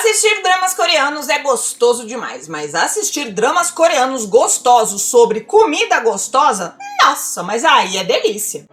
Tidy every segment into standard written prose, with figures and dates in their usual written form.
Assistir dramas coreanos é gostoso demais, mas assistir dramas coreanos gostosos sobre comida gostosa, nossa, mas aí é delícia.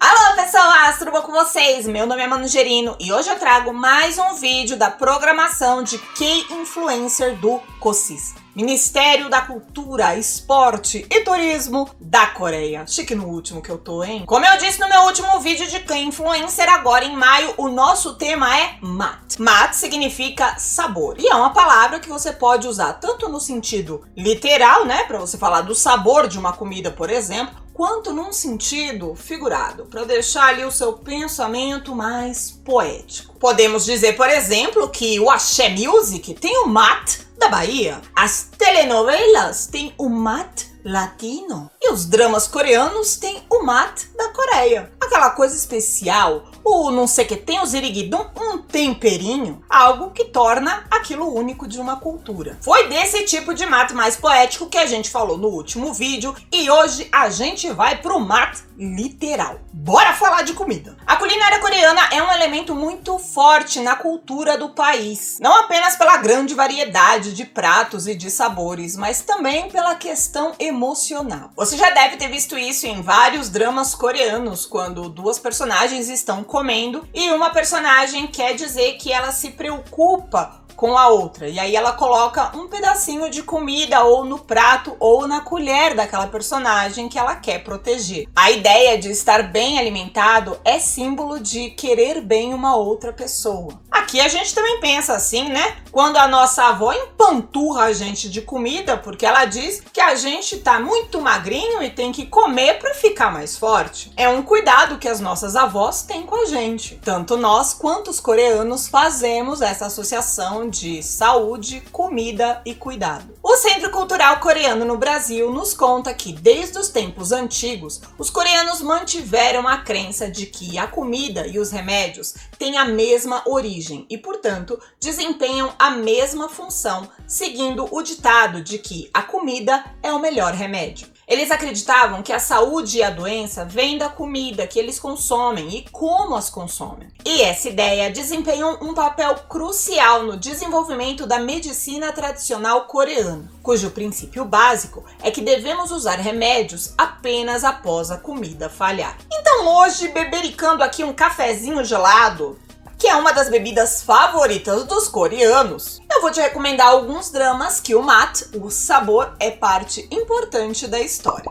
Alô pessoas, tudo bom com vocês? Meu nome é Manu Gerino e hoje eu trago mais um vídeo da programação de K-Influencer do KOSIS, Ministério da Cultura, Esporte e Turismo da Coreia. Chique no último que eu tô, hein? Como eu disse no meu último vídeo de K-Influencer, agora em maio o nosso tema é mat. Mat significa sabor e é uma palavra que você pode usar tanto no sentido literal, né, para você falar do sabor de uma comida, por exemplo, quanto num sentido figurado, para deixar ali o seu pensamento mais poético. Podemos dizer, por exemplo, que o Axé Music tem o mat da Bahia, as telenovelas têm o mat latino e os dramas coreanos têm o mat da Coreia. Aquela coisa especial, o não sei que tem o ziriguidum, um temperinho, algo que torna aquilo único de uma cultura. Foi desse tipo de mat mais poético que a gente falou no último vídeo e hoje a gente vai pro mat literal. Bora falar de comida. A culinária coreana é um elemento muito forte na cultura do país, não apenas pela grande variedade de pratos e de sabores, mas também pela questão emocional. Você já deve ter visto isso em vários dramas coreanos, quando duas personagens estão comendo e uma personagem quer dizer que ela se preocupa com a outra, e aí ela coloca um pedacinho de comida ou no prato ou na colher daquela personagem que ela quer proteger. A ideia de estar bem alimentado é símbolo de querer bem uma outra pessoa. Aqui a gente também pensa assim, né? Quando a nossa avó empanturra a gente de comida porque ela diz que a gente tá muito magrinho e tem que comer para ficar mais forte. É um cuidado que as nossas avós têm com a gente. Tanto nós quanto os coreanos fazemos essa associação de saúde, comida e cuidado. O Centro Cultural Coreano no Brasil nos conta que, desde os tempos antigos, os coreanos mantiveram a crença de que a comida e os remédios têm a mesma origem e, portanto, desempenham a mesma função, seguindo o ditado de que a comida é o melhor remédio. Eles acreditavam que a saúde e a doença vêm da comida que eles consomem e como as consomem. E essa ideia desempenhou um papel crucial no desenvolvimento da medicina tradicional coreana, cujo princípio básico é que devemos usar remédios apenas após a comida falhar. Então hoje, bebericando aqui um cafezinho gelado, que é uma das bebidas favoritas dos coreanos, eu vou te recomendar alguns dramas que o mat, o sabor, é parte importante da história.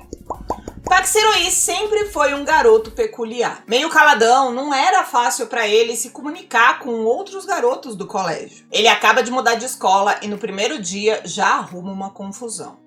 Park Sero-hee sempre foi um garoto peculiar. Meio caladão, não era fácil para ele se comunicar com outros garotos do colégio. Ele acaba de mudar de escola e no primeiro dia já arruma uma confusão.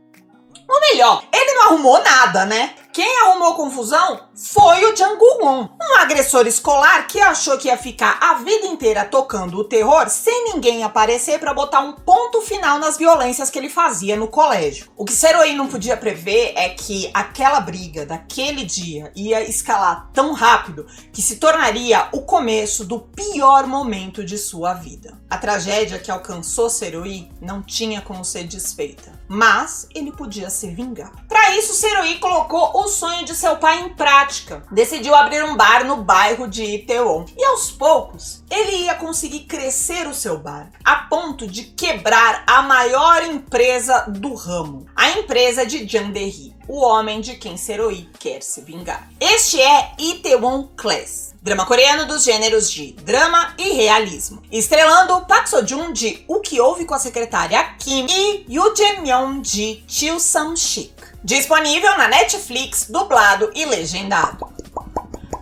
Ou melhor, ele não arrumou nada, né? Quem arrumou confusão foi o Jang-won, um agressor escolar que achou que ia ficar a vida inteira tocando o terror sem ninguém aparecer para botar um ponto final nas violências que ele fazia no colégio. O que Sero-hee não podia prever é que aquela briga daquele dia ia escalar tão rápido que se tornaria o começo do pior momento de sua vida. A tragédia que alcançou Sero-hee não tinha como ser desfeita, mas ele podia se vingar. Para isso, Sero-hee colocou o sonho de seu pai em prática. Decidiu abrir um bar no bairro de Itaewon. E aos poucos, ele ia conseguir crescer o seu bar, a ponto de quebrar a maior empresa do ramo, a empresa de Jang Dae-hee, o homem de quem Sero-hee quer se vingar. Este é Itaewon Class, drama coreano dos gêneros de drama e realismo, estrelando Park Seo-joon de O Que Houve com a Secretária Kim e Yoo Jae-myung de Chilsam-shik. Disponível na Netflix, dublado e legendado.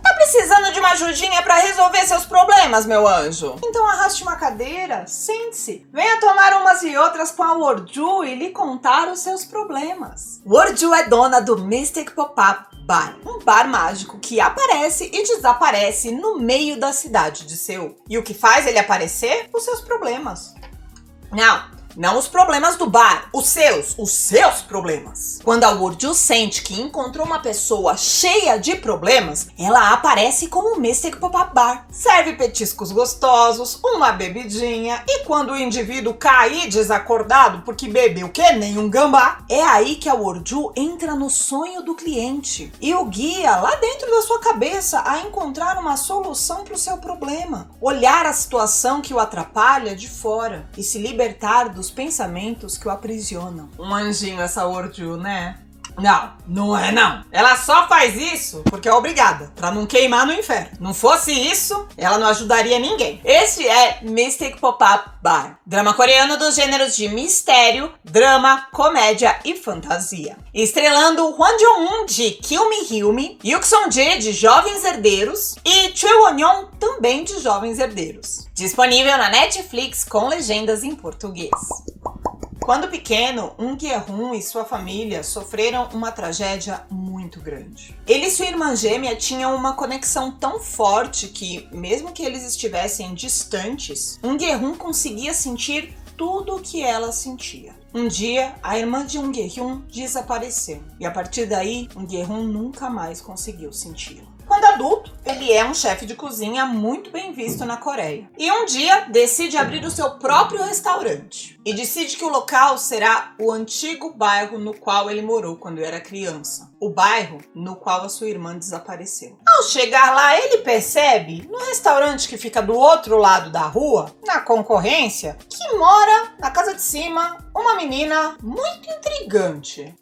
Tá precisando de uma ajudinha para resolver seus problemas, meu anjo? Então arraste uma cadeira, sente-se, venha tomar umas e outras com a Worju e lhe contar os seus problemas. Worju é dona do Mystic Pop-Up Bar, um bar mágico que aparece e desaparece no meio da cidade de Seul. E o que faz ele aparecer? Os seus problemas. Não, Não os problemas do bar, os seus problemas. Quando a Woo-joo sente que encontrou uma pessoa cheia de problemas, ela aparece como Mystic Pop-Up Bar. Serve petiscos gostosos, uma bebidinha, e quando o indivíduo cair desacordado porque bebeu que nem um gambá, é aí que a Woo-joo entra no sonho do cliente e o guia lá dentro da sua cabeça a encontrar uma solução para o seu problema, olhar a situação que o atrapalha de fora e se libertar dos pensamentos que o aprisionam. Um anjinho essa Woo-joo, né? Não é não. Ela só faz isso porque é obrigada, pra não queimar no inferno. Não fosse isso, ela não ajudaria ninguém. Este é Mystic Pop-Up Bar, drama coreano dos gêneros de mistério, drama, comédia e fantasia. Estrelando Hwang Jong-un de Kill Me Heal Me, Yuk Song-jae de Jovens Herdeiros e Choi Won-young também de Jovens Herdeiros. Disponível na Netflix com legendas em português. Quando pequeno, Eun-gi-hun e sua família sofreram uma tragédia muito grande. Ele e sua irmã gêmea tinham uma conexão tão forte que, mesmo que eles estivessem distantes, Eun-gi-hun conseguia sentir tudo o que ela sentia. Um dia, a irmã de Eun-gi-hun desapareceu e a partir daí, Eun-gi-hun nunca mais conseguiu senti-la. Quando adulto, ele é um chefe de cozinha muito bem visto na Coreia. E um dia decide abrir o seu próprio restaurante. E decide que o local será o antigo bairro no qual ele morou quando era criança. O bairro no qual a sua irmã desapareceu. Ao chegar lá, ele percebe, no restaurante que fica do outro lado da rua, na concorrência, que mora na casa de cima uma menina muito intrigante.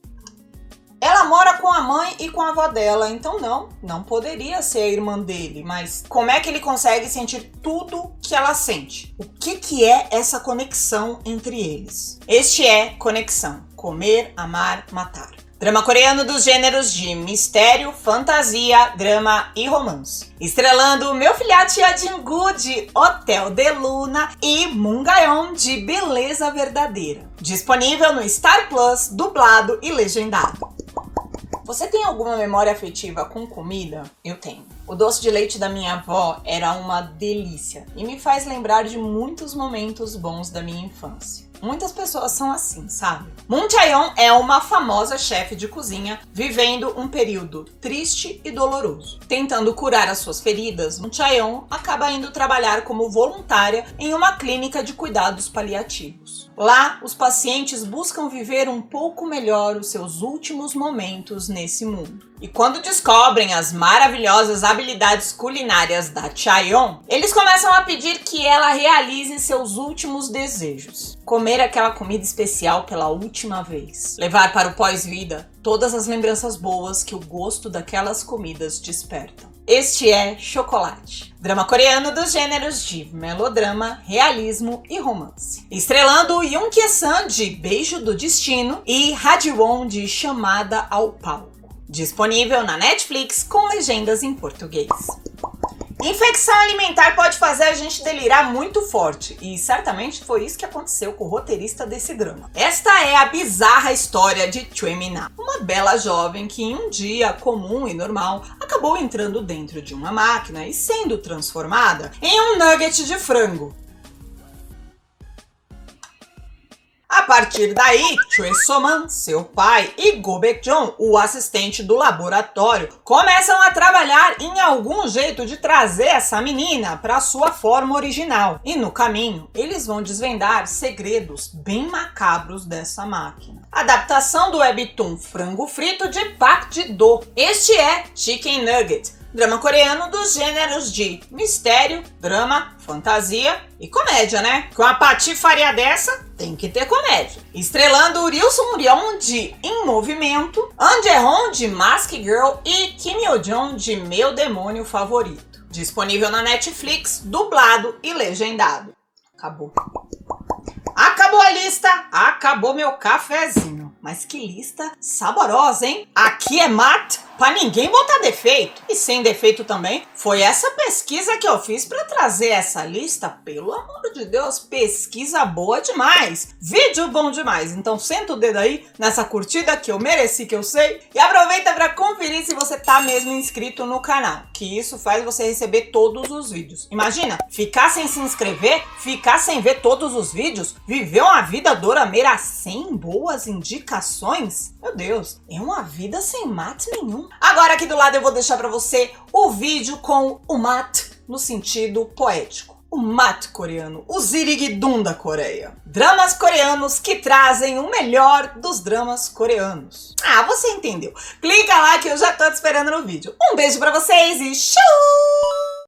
Ela mora com a mãe e com a avó dela, então não poderia ser a irmã dele, mas como é que ele consegue sentir tudo que ela sente? O que é essa conexão entre eles? Este é Conexão, Comer, Amar, Matar. Drama coreano dos gêneros de mistério, fantasia, drama e romance. Estrelando Meu Filhote Yojin-gu de Hotel de Luna e Moon Ga-yeon de Beleza Verdadeira. Disponível no Star Plus, dublado e legendado. Você tem alguma memória afetiva com comida? Eu tenho. O doce de leite da minha avó era uma delícia e me faz lembrar de muitos momentos bons da minha infância. Muitas pessoas são assim, sabe? Moon Chae-yeon é uma famosa chefe de cozinha vivendo um período triste e doloroso. Tentando curar as suas feridas, Moon Chae-yeon acaba indo trabalhar como voluntária em uma clínica de cuidados paliativos. Lá, os pacientes buscam viver um pouco melhor os seus últimos momentos nesse mundo. E quando descobrem as maravilhosas habilidades culinárias da Chae-yeon, eles começam a pedir que ela realize seus últimos desejos. Comer aquela comida especial pela última vez. Levar para o pós-vida todas as lembranças boas que o gosto daquelas comidas despertam. Este é Chocolate, drama coreano dos gêneros de melodrama, realismo e romance. Estrelando Yoon Kye-san de Beijo do Destino e Ha Ji-won de Chamada ao Palco. Disponível na Netflix com legendas em português. Infecção alimentar pode fazer a gente delirar muito forte, e certamente foi isso que aconteceu com o roteirista desse drama. Esta é a bizarra história de Choi Min-ah, uma bela jovem que em um dia comum e normal acabou entrando dentro de uma máquina e sendo transformada em um nugget de frango. A partir daí, Choi So-man, seu pai, e Go Baek-jong, o assistente do laboratório, começam a trabalhar em algum jeito de trazer essa menina para sua forma original. E no caminho, eles vão desvendar segredos bem macabros dessa máquina. Adaptação do webtoon Frango Frito de Park Ji-do. Este é Chicken Nugget, drama coreano dos gêneros de mistério, drama, fantasia e comédia, né? Com a patifaria dessa, tem que ter comédia. Estrelando Ryu Sung-ryong de Em Movimento, An Jae-hong de Mask Girl e Kim Yo-jong de Meu Demônio Favorito. Disponível na Netflix, dublado e legendado. Acabou. Acabou a lista, acabou meu cafezinho. Mas que lista saborosa, hein? Aqui é Matt pra ninguém botar defeito. E sem defeito também, foi essa pesquisa que eu fiz pra trazer essa lista. Pelo amor de Deus, pesquisa boa demais. Vídeo bom demais. Então senta o dedo aí nessa curtida que eu mereci, que eu sei. E aproveita pra conferir se você tá mesmo inscrito no canal. Que isso faz você receber todos os vídeos. Imagina, ficar sem se inscrever, ficar sem ver todos os vídeos, viver uma vida dorameira sem boas indicações? Meu Deus, é uma vida sem mate nenhum. Agora aqui do lado eu vou deixar pra você o vídeo com o mate no sentido poético. O mate coreano, o ziriguidum da Coreia. Dramas coreanos que trazem o melhor dos dramas coreanos. Ah, você entendeu. Clica lá que eu já tô te esperando no vídeo. Um beijo pra vocês e tchau!